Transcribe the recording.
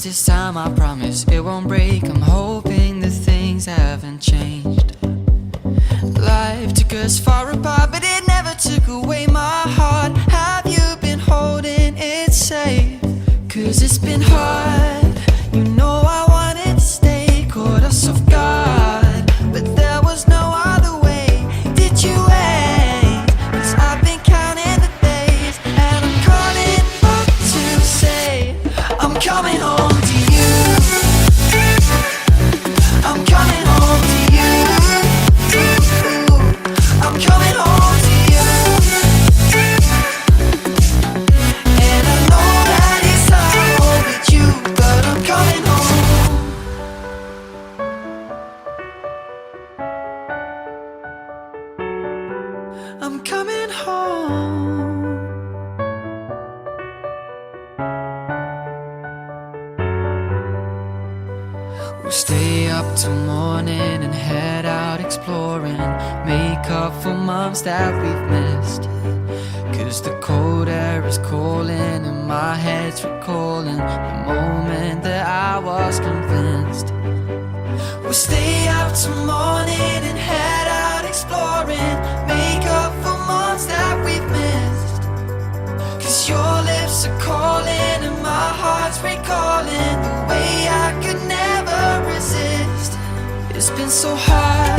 this time I promise it won't break. I'm hoping that things haven't changed. Life took us far apart, but it never took away my heart. Have you been holding it safe? 'Cause it's been hard. You know I wanted to stay, caught us off guard, but there was no other way. Did you wait? 'Cause I've been counting the days, and I'm calling up to say I'm coming home to you. I'm coming home to you. I'm coming home to you. And I know that it's hard with you, but I'm coming home. I'm coming home. We'll stay up till morning and head out exploring, make up for months that we've missed. 'Cause the cold air is calling and my head's recalling the moment that I was convinced. We'll stay up till morning and head out exploring, make up for months that we've missed. 'Cause your lips are calling and my heart's recalling the way I could never resist. It's been so hard.